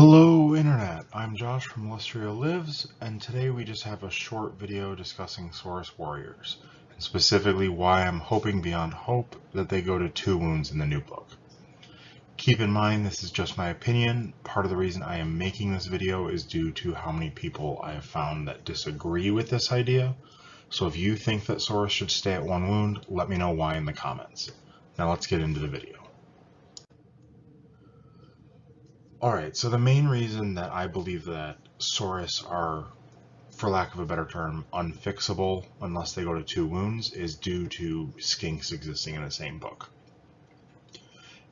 Hello Internet, I'm Josh from Lustria Lives, and today we just have a short video discussing Saurus warriors, and specifically why I'm hoping beyond hope that they go to 2 wounds in the new book. Keep in mind this is just my opinion. Part of the reason I am making this video is due to how many people I have found that disagree with this idea. So if you think that Saurus should stay at 1 wound, let me know why in the comments. Now let's get into the video. Alright, so the main reason that I believe that Saurus are, for lack of a better term, unfixable unless they go to 2 wounds is due to SKINKS existing in the same book.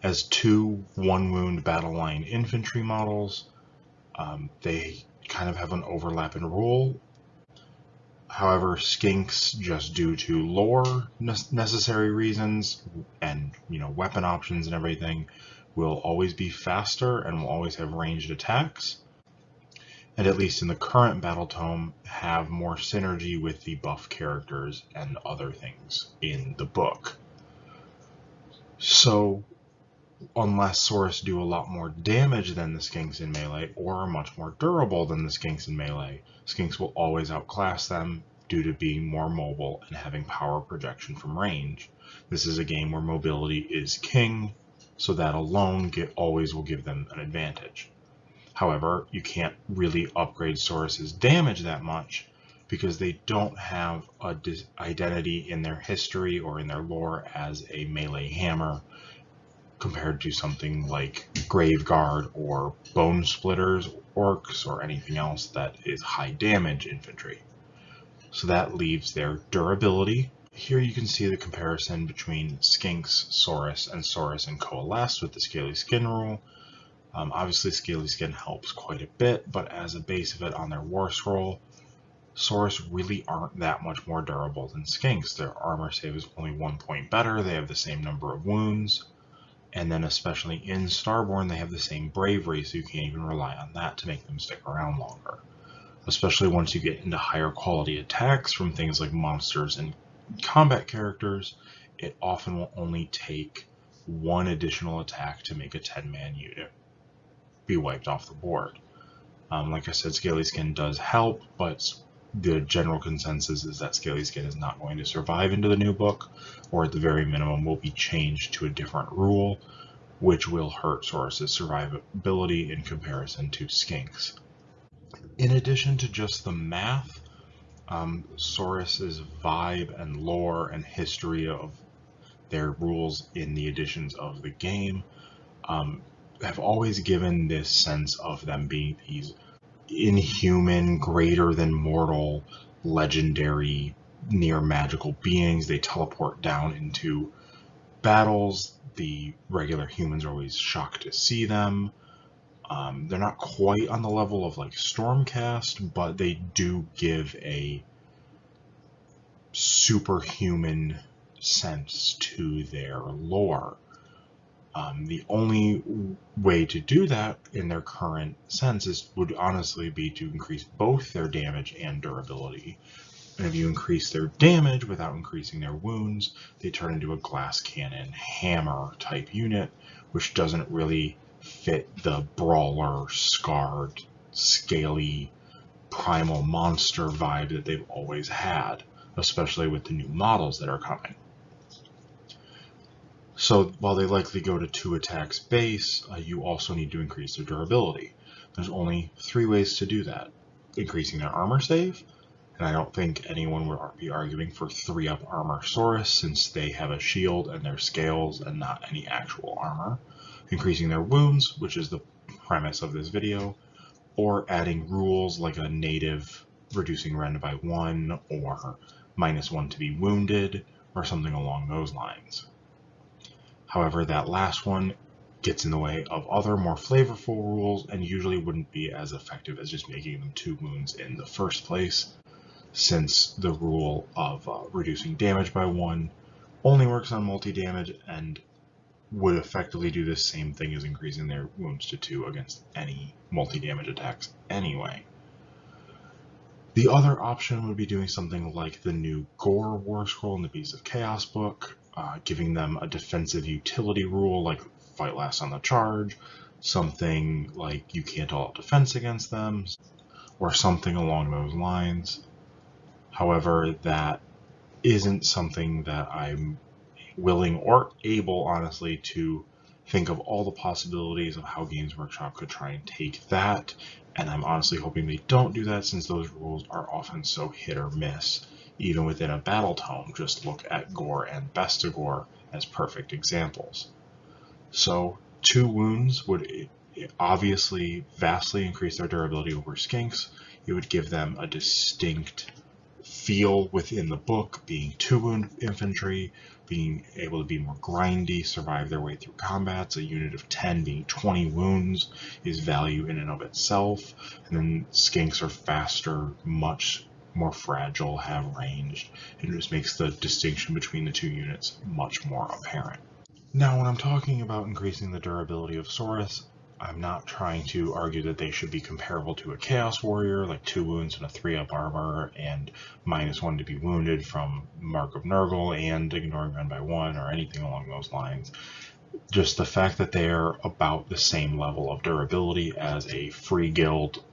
As 2 1-wound battle line infantry models, they kind of have an overlap in rule. However, SKINKS, just due to lore necessary reasons and weapon options and everything, will always be faster and will always have ranged attacks, and at least in the current Battletome have more synergy with the buff characters and other things in the book. So unless Saurus do a lot more damage than the SKINKS in melee, or are much more durable than the SKINKS in melee, SKINKS will always outclass them due to being more mobile and having power projection from range. This is a game where mobility is king, so that alone always will give them an advantage. However, you can't really upgrade Saurus's damage that much because they don't have a identity in their history or in their lore as a melee hammer compared to something like Graveguard or Bone Splitters, Orcs, or anything else that is high damage infantry. So that leaves their durability. Here you can see the comparison between SKINKS, Saurus, and Saurus and Coalesce with the Scaly Skin rule. Obviously Scaly Skin helps quite a bit, but as a base of it on their war scroll, Saurus really aren't that much more durable than SKINKS. Their armor save is only 1 point better, they have the same number of wounds, and then especially in Starborn they have the same bravery, so you can't even rely on that to make them stick around longer. Especially once you get into higher quality attacks from things like monsters and combat characters, it often will only take 1 additional attack to make a 10-man unit be wiped off the board. Like I said, Scaly Skin does help, but the general consensus is that Scaly Skin is not going to survive into the new book, or at the very minimum will be changed to a different rule, which will hurt Saurus's survivability in comparison to SKINKS. In addition to just the math, Saurus's vibe and lore and history of their rules in the editions of the game have always given this sense of them being these inhuman, greater than mortal, legendary, near magical beings. They teleport down into battles. The regular humans are always shocked to see them. They're not quite on the level of like Stormcast, but they do give a superhuman sense to their lore. The only way to do that in their current sense would honestly be to increase both their damage and durability. And if you increase their damage without increasing their wounds, they turn into a glass cannon hammer type unit, which doesn't really fit the brawler, scarred, scaly, primal monster vibe that they've always had, especially with the new models that are coming. So while they likely go to 2 attacks base, you also need to increase their durability. There's only 3 ways to do that. Increasing their armor save, and I don't think anyone would be arguing for 3-up armor Saurus since they have a shield and their scales and not any actual armor. Increasing their wounds, which is the premise of this video, or adding rules like a native reducing rend by 1 or -1 to be wounded or something along those lines. However, that last one gets in the way of other more flavorful rules and usually wouldn't be as effective as just making them 2 wounds in the first place, since the rule of reducing damage by 1 only works on multi-damage and would effectively do the same thing as increasing their wounds to 2 against any multi-damage attacks anyway. The other option would be doing something like the new Gore War Scroll in the Beasts of Chaos book, giving them a defensive utility rule like fight last on the charge, something like you can't all out defense against them, or something along those lines. However, that isn't something that I'm willing or able, honestly, to think of all the possibilities of how Games Workshop could try and take that, and I'm honestly hoping they don't do that, since those rules are often so hit or miss. Even within a Battletome, just look at Gore and Bestigore as perfect examples. So 2 wounds would obviously vastly increase their durability over Skinks. It would give them a distinct feel within the book, being 2 wound infantry, being able to be more grindy, survive their way through combats. A unit of 10 being 20 wounds is value in and of itself. And then Skinks are faster, much more fragile, have range. It just makes the distinction between the 2 units much more apparent. Now, when I'm talking about increasing the durability of Saurus, I'm not trying to argue that they should be comparable to a Chaos Warrior, like 2 wounds and a 3-up armor, and -1 to be wounded from Mark of Nurgle, and ignoring run by 1, or anything along those lines. Just the fact that they're about the same level of durability as a free guild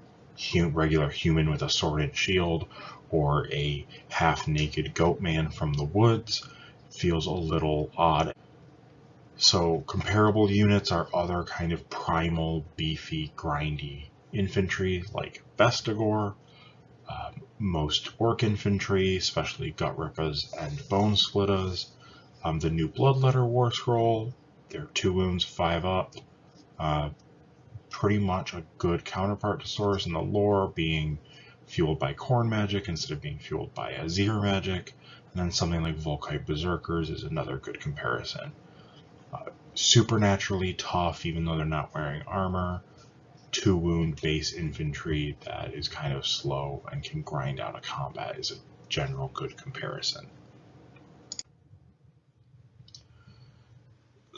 regular human with a sword and shield, or a half-naked goat man from the woods, feels a little odd. So comparable units are other kind of primal, beefy, grindy infantry like Bestigore, most orc infantry, especially Gut Rippers and Bone Splitters, the new Bloodletter War Scroll, they're 2 wounds, 5 up, pretty much a good counterpart to Saurus in the lore, being fueled by Khorne magic instead of being fueled by Azir magic, and then something like Volkite Berserkers is another good comparison. Supernaturally tough, even though they're not wearing armor. 2 wound base infantry that is kind of slow and can grind out a combat is a general good comparison.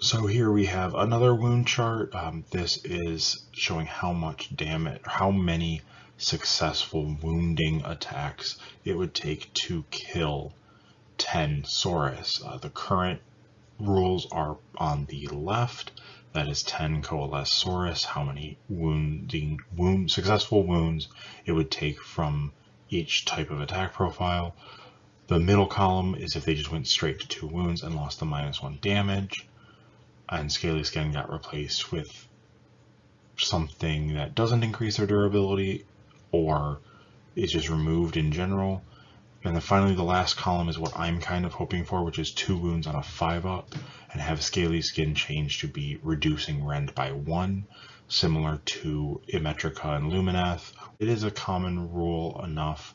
So here we have another wound chart. This is showing how much damage, how many successful wounding attacks it would take to kill 10 Saurus. The current rules are on the left. That is 10 Coalesce Saurus, how many successful wounds it would take from each type of attack profile. The middle column is if they just went straight to 2 wounds and lost the -1 damage, and Scaly Skin got replaced with something that doesn't increase their durability or is just removed in general. And then finally, the last column is what I'm kind of hoping for, which is 2 wounds on a 5-up, and have Scaly Skin change to be reducing rend by 1, similar to Immetrica and Lumineth. It is a common rule enough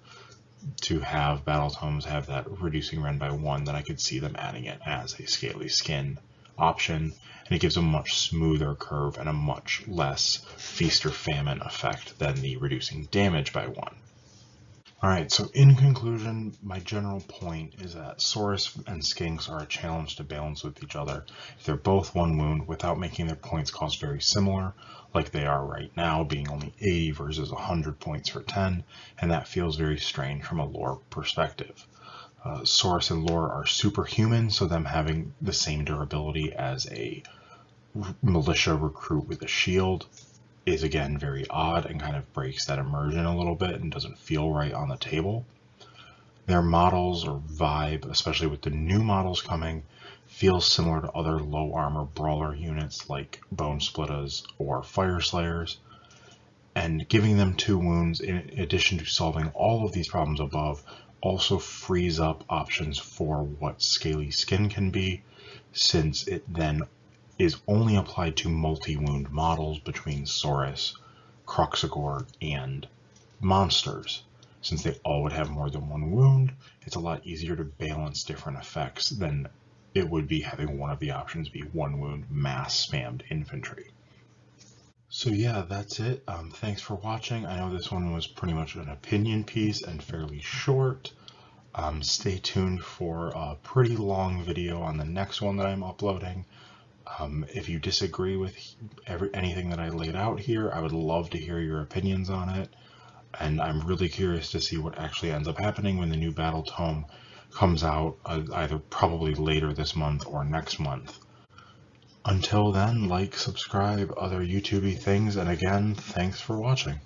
to have Battletomes have that reducing rend by 1 that I could see them adding it as a Scaly Skin option, and it gives a much smoother curve and a much less feast or famine effect than the reducing damage by 1. Alright, so in conclusion, my general point is that Saurus and Skinks are a challenge to balance with each other if they're both 1 wound without making their points cost very similar, like they are right now, being only 80 versus 100 points for 10, and that feels very strange from a lore perspective. Saurus and lore are superhuman, so them having the same durability as a militia recruit with a shield is again very odd and kind of breaks that immersion a little bit and doesn't feel right on the table. Their models or vibe, especially with the new models coming, feels similar to other low armor brawler units like Bone Splitters or Fire Slayers, and giving them 2 wounds in addition to solving all of these problems above also frees up options for what Scaly Skin can be, since it then is only applied to multi-wound models between Saurus, Kroxigor, and monsters. Since they all would have more than 1 wound, it's a lot easier to balance different effects than it would be having one of the options be 1 wound mass spammed infantry. So yeah, that's it. Thanks for watching. I know this one was pretty much an opinion piece and fairly short. Stay tuned for a pretty long video on the next one that I'm uploading. If you disagree with anything that I laid out here, I would love to hear your opinions on it, and I'm really curious to see what actually ends up happening when the new Battletome comes out, either probably later this month or next month. Until then, like, subscribe, other YouTubey things, and again, thanks for watching.